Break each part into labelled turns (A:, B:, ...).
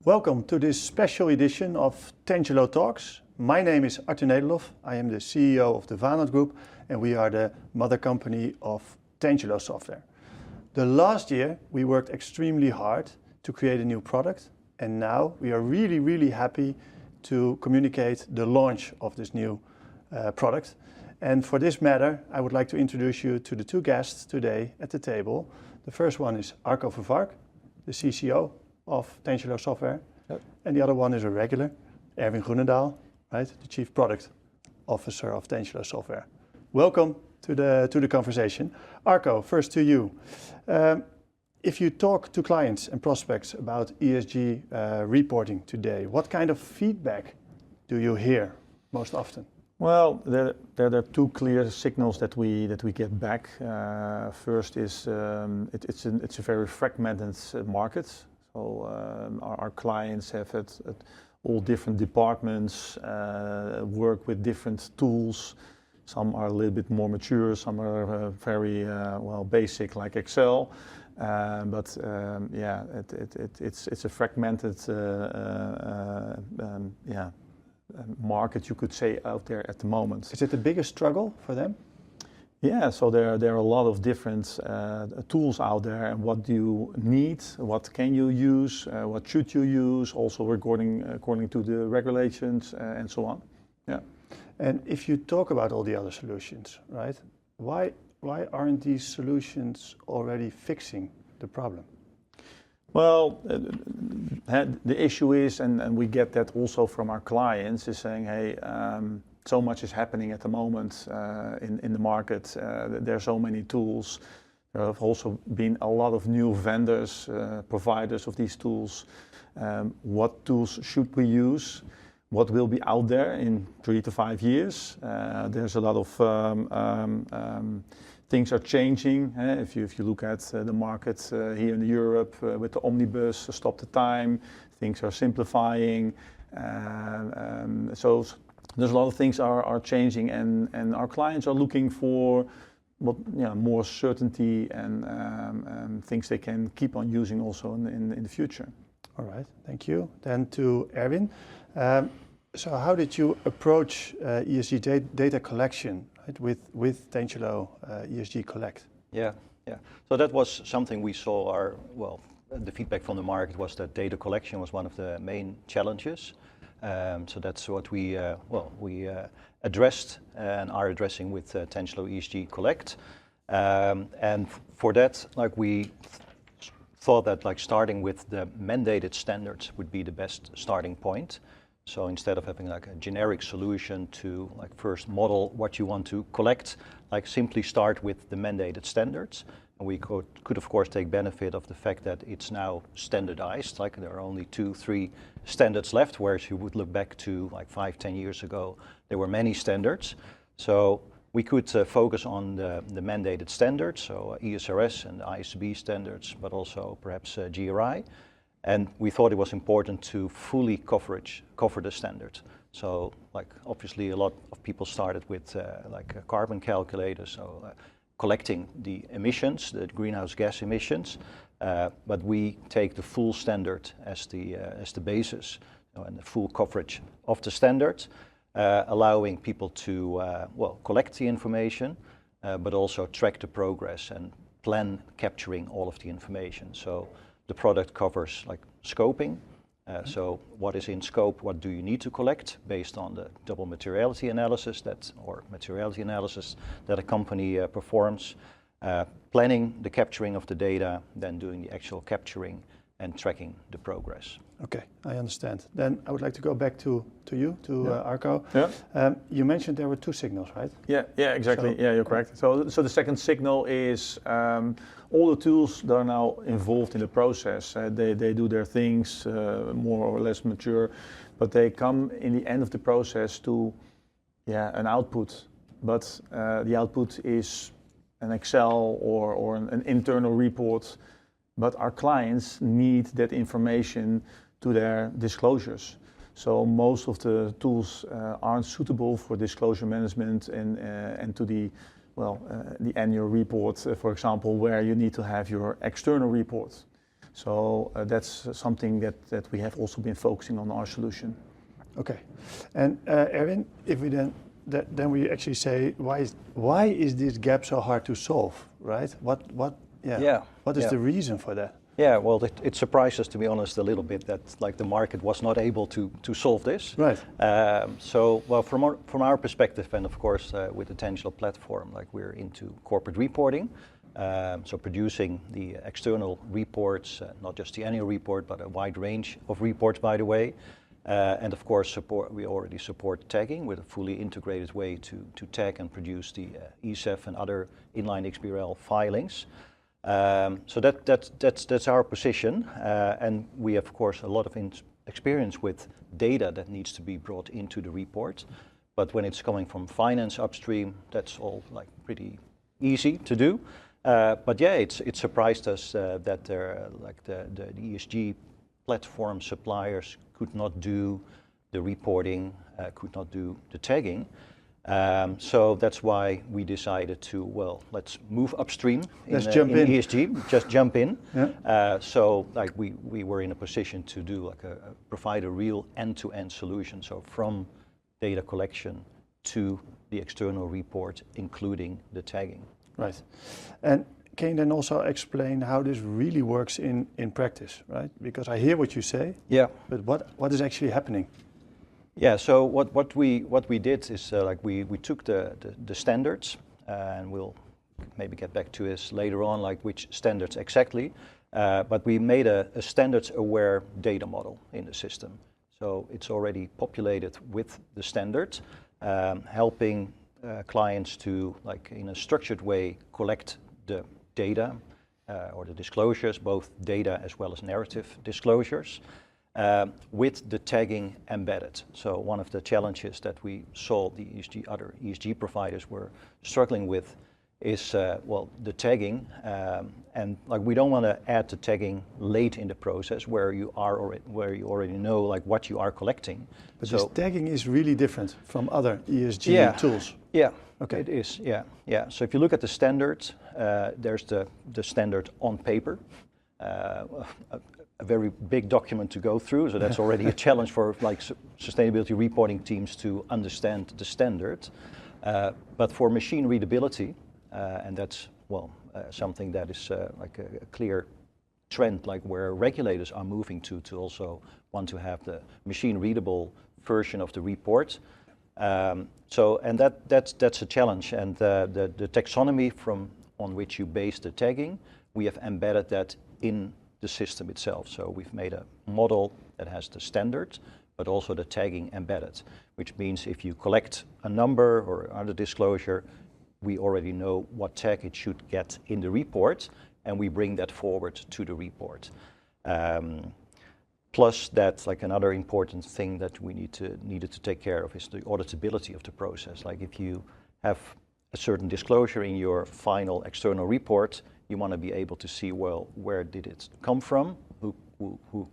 A: Welcome to this special edition of Tangelo Talks. My name is Arthur Nederlof. I am the CEO of the Vanad Group and we are the mother company of Tangelo Software. The last year we worked extremely hard to create a new product and now we are really happy to communicate the launch of this new product. And for this matter, I would like to introduce you to the two guests today at the table. The first one is Arko Vervark, the CCO of Tangelo Software. Yep. And the other one is a regular, Erwin Groenendal, right? The Chief Product Officer of Tangelo Software. Welcome to the conversation. Arko, first to you. If you talk to clients and prospects about ESG reporting today, what kind of feedback do you hear most often?
B: Well, there are two clear signals that we get back. First is it's a very fragmented market. So our clients have at all different departments, work with different tools. Some are a little bit more mature, some are very basic like Excel. It's a fragmented market, you could say, out there at the moment.
A: Is it the biggest struggle for them?
B: Yeah, so there are a lot of different tools out there, and what do you need, what can you use, what should you use, also according to the regulations and so on. Yeah.
A: And if you talk about all the other solutions, right, why aren't these solutions already fixing the problem?
B: Well, the issue is, and we get that also from our clients, is saying, hey, so much is happening at the moment in the market. There are so many tools. There have also been a lot of new vendors, providers of these tools. What tools should we use? What will be out there in 3 to 5 years? There's a lot of things are changing. If you look at the market here in Europe with the omnibus, stop the time, things are simplifying. So there's a lot of things are changing, and our clients are looking for more certainty and things they can keep on using also in the future.
A: All right, thank you. Then to Erwin. So how did you approach ESG data collection, right, with Tangelo ESG Collect?
C: Yeah. So that was something we saw. The feedback from the market was that data collection was one of the main challenges. So that's what we addressed and are addressing with Tangelo ESG Collect. And for that, we thought that starting with the mandated standards would be the best starting point. So instead of having a generic solution to first model what you want to collect, simply start with the mandated standards. And we could of course take benefit of the fact that it's now standardized, there are only 2-3 standards left, whereas you would look back to 5-10 years ago, there were many standards. So we could focus on the mandated standards, so ESRS and ISB standards, but also perhaps GRI. And we thought it was important to fully cover the standard. So obviously a lot of people started with a carbon calculator, so collecting the emissions, the greenhouse gas emissions, but we take the full standard as the basis, and the full coverage of the standard, allowing people to collect the information, but also track the progress and plan capturing all of the information. So the product covers scoping. So what is in scope, what do you need to collect based on the double materiality analysis that a company performs, planning the capturing of the data, then doing the actual capturing and tracking the progress.
A: Okay, I understand. Then I would like to go back to you, Arko.
B: Yeah.
A: You mentioned there were 2 signals, right?
B: Yeah, exactly. So, yeah, you're correct. So the second signal is all the tools that are now involved in the process. They do their things more or less mature, but they come in the end of the process to an output. But the output is an Excel or an internal report. But our clients need that information to their disclosures. So most of the tools aren't suitable for disclosure management and to the annual report, for example, where you need to have your external reports. So that's something that we have also been focusing on our solution.
A: Okay, and Erwin, if we then we actually say why is this gap so hard to solve, right? What is the reason for that?
C: Yeah, well, it surprised us, to be honest, a little bit that like the market was not able to solve this.
A: Right.
C: So, well, from our perspective, and of course with the Tangelo platform, like we're into corporate reporting, so producing the external reports, not just the annual report, but a wide range of reports, by the way. And of course, we already support tagging with a fully integrated way to tag and produce the ESEF and other inline XBRL filings. So that's our position, and we have, of course, a lot of experience with data that needs to be brought into the report. But when it's coming from finance upstream, that's all like pretty easy to do. But yeah, it surprised us that the ESG platform suppliers could not do the reporting, could not do the tagging. So that's why we decided to, well, let's move upstream in ESG, just jump in. Yeah. So like we were in a position to do provide a real end-to-end solution. So from data collection to the external report, including the tagging.
A: Right. And can you then also explain how this really works in practice, right? Because I hear what you say.
C: Yeah.
A: But what is actually happening?
C: Yeah, so what we did is like we took the standards, and we'll maybe get back to this later on, like which standards exactly, but we made a standards-aware data model in the system. So it's already populated with the standard, helping clients to, like in a structured way, collect the data or the disclosures, both data as well as narrative disclosures. With the tagging embedded. So one of the challenges that we saw the other ESG providers were struggling with is the tagging, and like we don't want to add the tagging late in the process where you already know like what you are collecting.
A: But so this tagging is really different from other ESG tools.
C: Yeah.
A: Okay.
C: It is. Yeah. So if you look at the standard, there's the standard on paper. A very big document to go through, so that's already a challenge for like sustainability reporting teams to understand the standard. But for machine readability, and that's something that is like a clear trend, like where regulators are moving to also want to have the machine readable version of the report. So and that's a challenge, and the taxonomy on which you base the tagging, we have embedded that in the system itself. So we've made a model that has the standard, but also the tagging embedded, which means if you collect a number or other disclosure, we already know what tag it should get in the report, and we bring that forward to the report. Plus that's like another important thing that we needed to take care of is the auditability of the process. Like if you have a certain disclosure in your final external report, you want to be able to see, well, where did it come from? Who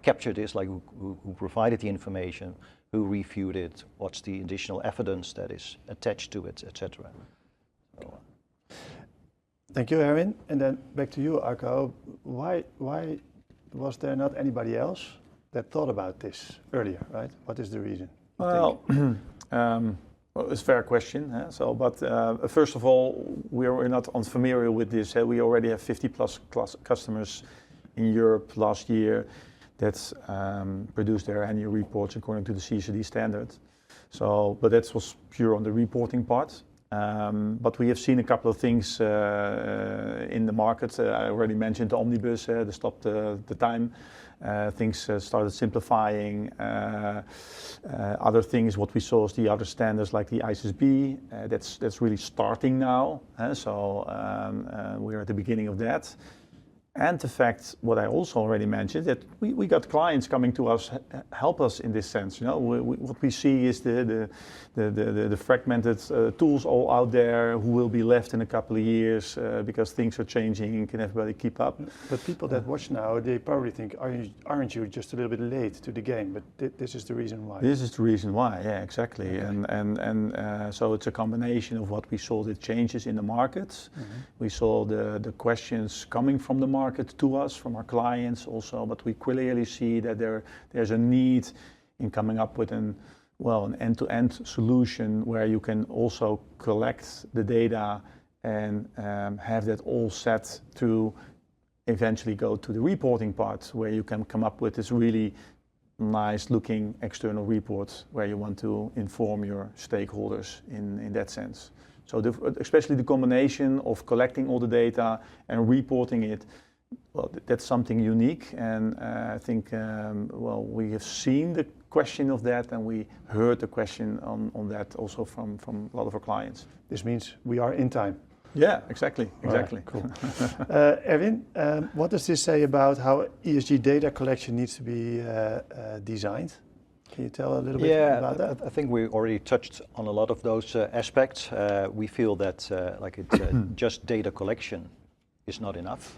C: captured this? Like who provided the information? Who reviewed it? What's the additional evidence that is attached to it, etc. So,
A: thank you, Erwin. And then back to you, Arko. Why was there not anybody else that thought about this earlier? Right? What is the reason?
B: Well, it's a fair question. But first of all, we're not unfamiliar with this. We already have 50 plus customers in Europe last year that produced their annual reports according to the CSRD standard. But that was pure on the reporting part. But we have seen a couple of things in the market. I already mentioned the omnibus, the stop the time. Things started simplifying. Other things, what we saw is the other standards like the ISSB. That's really starting now. We're at the beginning of that. And the fact, what I also already mentioned, that we got clients coming to us, help us in this sense. What we see is the fragmented tools all out there who will be left in a couple of years because things are changing. Can everybody keep up?
A: But people that watch now, they probably think, aren't you just a little bit late to the game? But this is the reason why.
B: This is the reason why, yeah, exactly. Okay. So it's a combination of what we saw, the changes in the market. Mm-hmm. We saw the questions coming from the market. market to us from our clients also, but we clearly see that there's a need in coming up with an end-to-end solution where you can also collect the data and have that all set to eventually go to the reporting part, where you can come up with this really nice looking external report where you want to inform your stakeholders in that sense. So especially the combination of collecting all the data and reporting it, well, that's something unique, and I think we have seen the question of that, and we heard the question on that also from a lot of our clients.
A: This means we are in time.
B: Yeah, exactly.
A: Right, cool. Erwin, what does this say about how ESG data collection needs to be designed? Can you tell a little bit about that?
C: I think we already touched on a lot of those aspects. We feel that just data collection is not enough.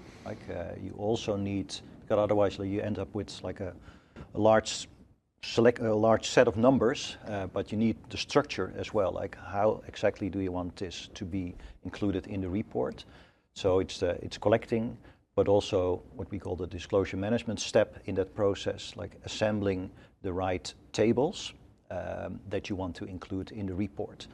C: You also need, because otherwise you end up with a large set of numbers, but you need the structure as well. Like how exactly do you want this to be included in the report? So it's collecting, but also what we call the disclosure management step in that process, like assembling the right tables that you want to include in the report.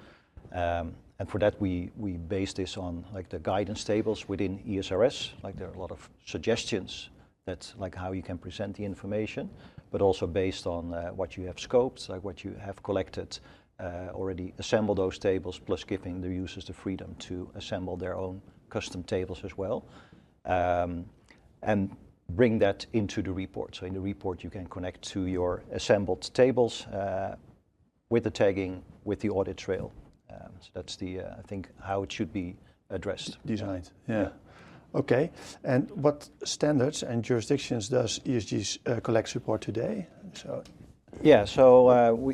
C: And for that we base this on the guidance tables within ESRS. There are a lot of suggestions that how you can present the information, but also based on what you have scoped, what you have collected, already assemble those tables, plus giving the users the freedom to assemble their own custom tables as well, and bring that into the report. So in the report you can connect to your assembled tables with the tagging, with the audit trail. So that's I think how it should be addressed.
A: Designed, yeah. Okay, and what standards and jurisdictions does ESG Collect support today? So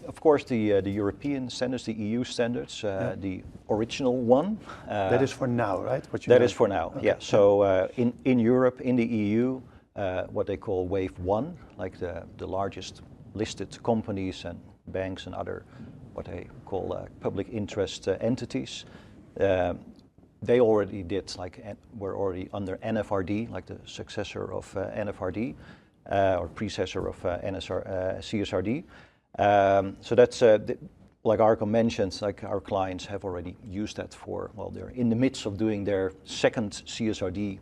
C: of course the European standards, the EU standards, the original one.
A: That is for now, right?
C: That is for now, okay. Yeah. So in Europe, in the EU, what they call Wave 1, the largest listed companies and banks and other what they call public interest entities. They already did, were already under NFRD, the successor of NFRD, or predecessor of CSRD. So that's, like Arko mentioned, our clients have already used that they're in the midst of doing their second CSRD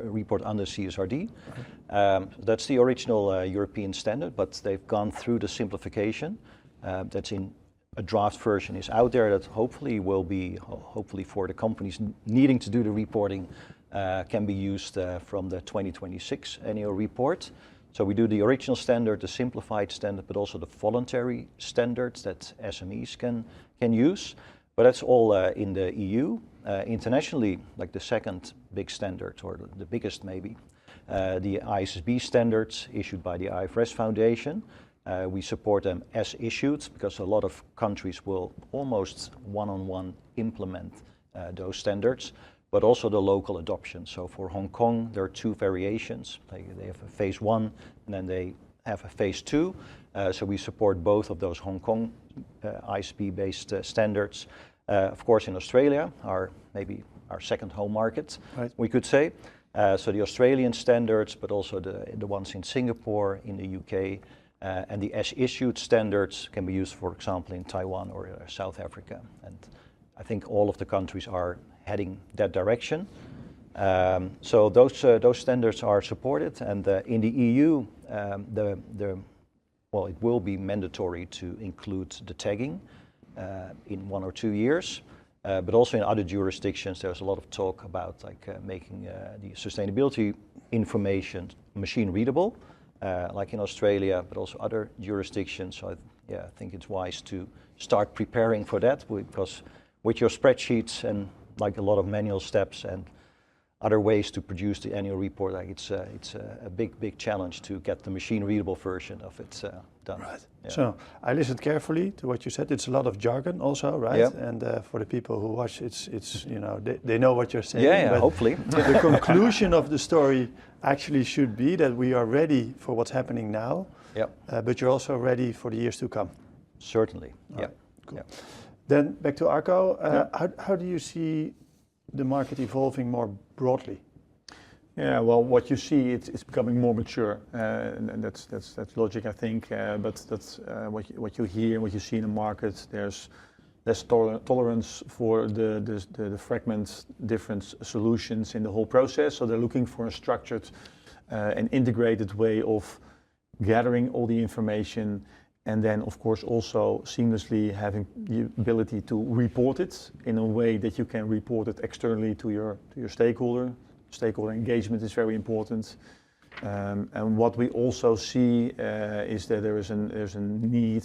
C: report under CSRD. Okay. That's the original European standard, but they've gone through the simplification. That's in a draft version is out there that hopefully will be, hopefully for the companies needing to do the reporting, can be used from the 2026 annual report. So we do the original standard, the simplified standard, but also the voluntary standards that SMEs can use. But that's all in the EU. Internationally, the second big standard, or the biggest maybe, the ISSB standards issued by the IFRS Foundation. We support them as issued because a lot of countries will almost one-on-one implement those standards, but also the local adoption. So for Hong Kong, there are two variations. They have a phase 1 and then they have a phase 2. So we support both of those Hong Kong ISP-based standards. Of course, in Australia, maybe our second home market, right, we could say. So the Australian standards, but also the ones in Singapore, in the UK, and the as-issued standards can be used, for example, in Taiwan or South Africa. And I think all of the countries are heading that direction. So those standards are supported, and in the EU, it will be mandatory to include the tagging in 1 or 2 years. But also in other jurisdictions, there's a lot of talk about making the sustainability information machine readable. Like in Australia, but also other jurisdictions. So I think it's wise to start preparing for that, because with your spreadsheets and a lot of manual steps and other ways to produce the annual report, it's a big challenge to get the machine readable version of it done.
A: Right. Yeah. So I listened carefully to what you said. It's a lot of jargon also, right?
C: Yeah.
A: And for the people who watch, it's they know what you're saying.
C: Yeah, hopefully.
A: The conclusion of the story actually should be that we are ready for what's happening now.
C: Yeah.
A: But you're also ready for the years to come.
C: Certainly.
A: Yeah.
C: Right.
A: Cool.
C: Yeah.
A: Then back to Arko. How do you see the market evolving more broadly?
B: Yeah, well, what you see, it's becoming more mature, and that's logic, I think. But that's what you hear, what you see in the market. There's less tolerance for the fragments, different solutions in the whole process. So they're looking for a structured and integrated way of gathering all the information, and then of course also seamlessly having the ability to report it in a way that you can report it externally to your stakeholder. Stakeholder engagement is very important. And what we also see is that there's a need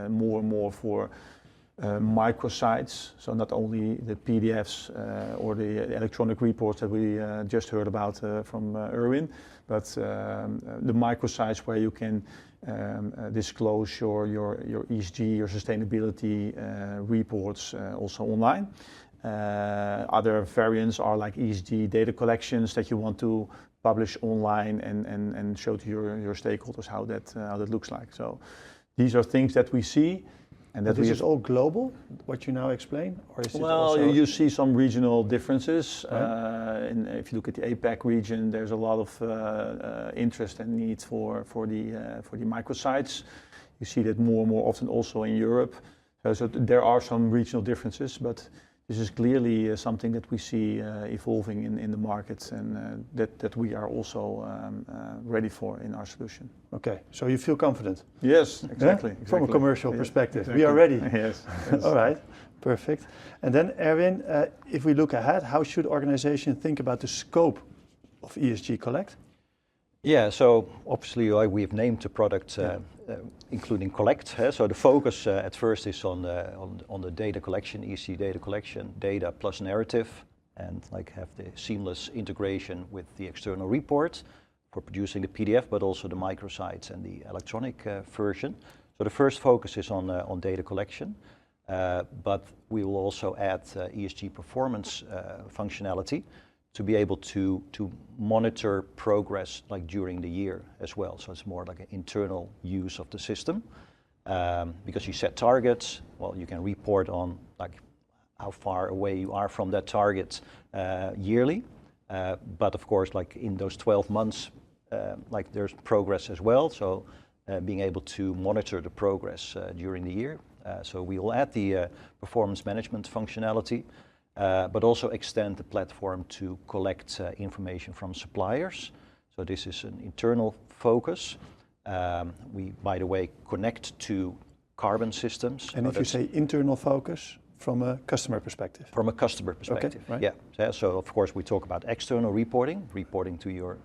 B: more and more for microsites. So not only the PDFs or the electronic reports that we just heard about from Erwin, but the microsites where you can disclose your ESG, your sustainability reports also online. Other variants are like ESG data collections that you want to publish online and show to your stakeholders how that looks like. So these are things that we see.
A: And that this is all global, what you now explain? Or is it
B: well, you see some regional differences. Right. If you look at the APAC region, there's a lot of interest and need for the microsites. You see that more and more often also in Europe. So there are some regional differences, but this is clearly something that we see evolving in the markets, and that we are also ready for in our solution.
A: Okay, so you feel confident?
B: Yes, exactly.
A: Yeah? From a commercial perspective,
B: exactly.
A: We are ready.
B: Yes.
A: All right, perfect. And then Erwin, if we look ahead, how should organizations think about the scope of ESG Collect?
C: Yeah, so obviously we've named the product including Collect. So the focus at first is on the data collection, ESG data collection, data plus narrative, and like have the seamless integration with the external report for producing the PDF, but also the microsites and the electronic version. So the first focus is on data collection, but we will also add ESG performance functionality to be able to monitor progress like during the year as well. So it's more like an internal use of the system. Because you set targets, well, you can report on like how far away you are from that target yearly. But of course, like in those 12 months, like there's progress as well. So being able to monitor the progress during the year. So we will add the performance management functionality. But also extend the platform to collect information from suppliers. So this is an internal focus. We, by the way, connect to carbon systems.
A: And if you say internal focus, from a customer perspective?
C: From a customer perspective,
A: okay, right.
C: Yeah. So of course we talk about external reporting to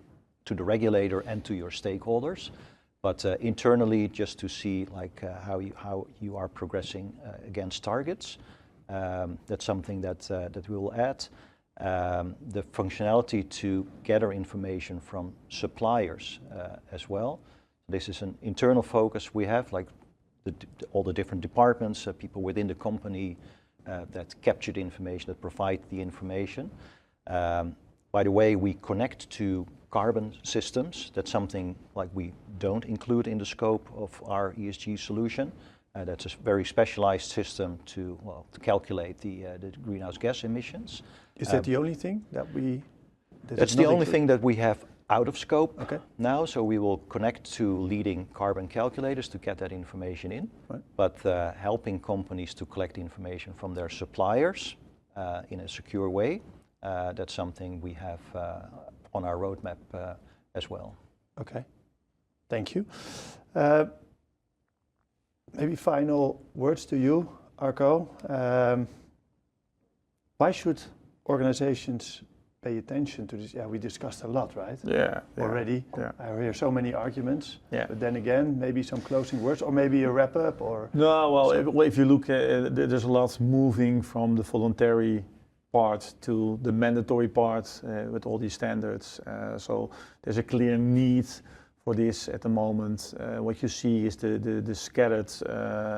C: the regulator and to your stakeholders. But internally, just to see like how you are progressing against targets. That's something that we will add. The functionality to gather information from suppliers as well. This is an internal focus we have, like all the different departments, people within the company that capture the information, that provide the information. By the way, we connect to carbon systems. That's something like we don't include in the scope of our ESG solution. That's a very specialized system to calculate the greenhouse gas emissions.
A: Is that the only thing that we?
C: That's the only thing that we have out of scope now. So we will connect to leading carbon calculators to get that information in. Right. But helping companies to collect information from their suppliers in a secure way, that's something we have on our roadmap as well.
A: Okay, thank you. Maybe final words to you, Arko. Why should organizations pay attention to this? Yeah, we discussed a lot, right?
B: Yeah.
A: Already.
B: Yeah.
A: I hear so many arguments.
B: Yeah.
A: But then again, maybe some closing words, or maybe a wrap up, or.
B: No, well, if you look at there's a lot moving from the voluntary part to the mandatory part with all these standards. So there's a clear need for this at the moment. What you see is the scattered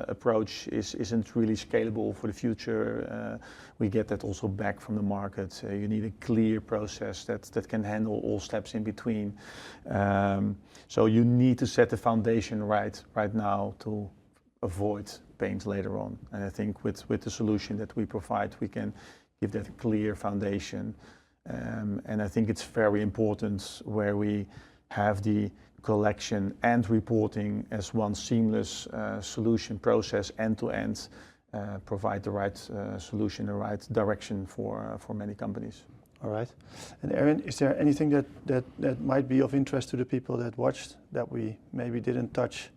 B: approach isn't really scalable for the future. We get that also back from the market. You need a clear process that can handle all steps in between. So you need to set the foundation right now to avoid pains later on. And I think with the solution that we provide, we can give that a clear foundation. And I think it's very important where we have the collection and reporting as one seamless solution process end to end, provide the right solution, the right direction for many companies.
A: All right. And Erwin, is there anything that might be of interest to the people that watched that we maybe didn't touch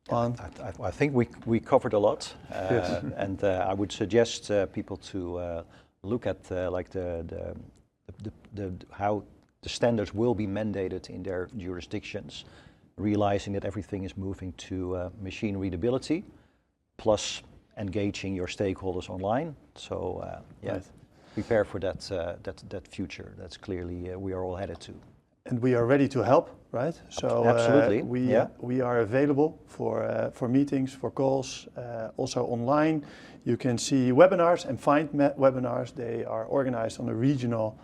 A: on?
C: I think we covered a lot,
A: Yes.
C: and I would suggest people to look at like how the standards will be mandated in their jurisdictions, realizing that everything is moving to machine readability, plus engaging your stakeholders online. So
A: Right.
C: prepare for that future. That's clearly we are all headed to.
A: And we are ready to help, right? So
C: Absolutely.
A: We are available for meetings, for calls, also online. You can see webinars and find webinars. They are organized on a regional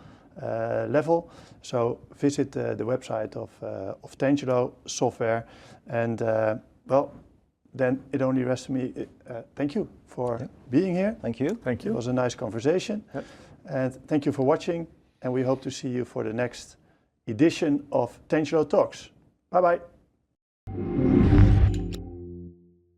A: level. So visit the website of Tangelo Software, and well, then it only rests me. Thank you for being here.
C: Thank you.
B: Thank you.
A: It was a nice conversation, and thank you for watching. And we hope to see you for the next edition of Tangelo Talks. Bye bye.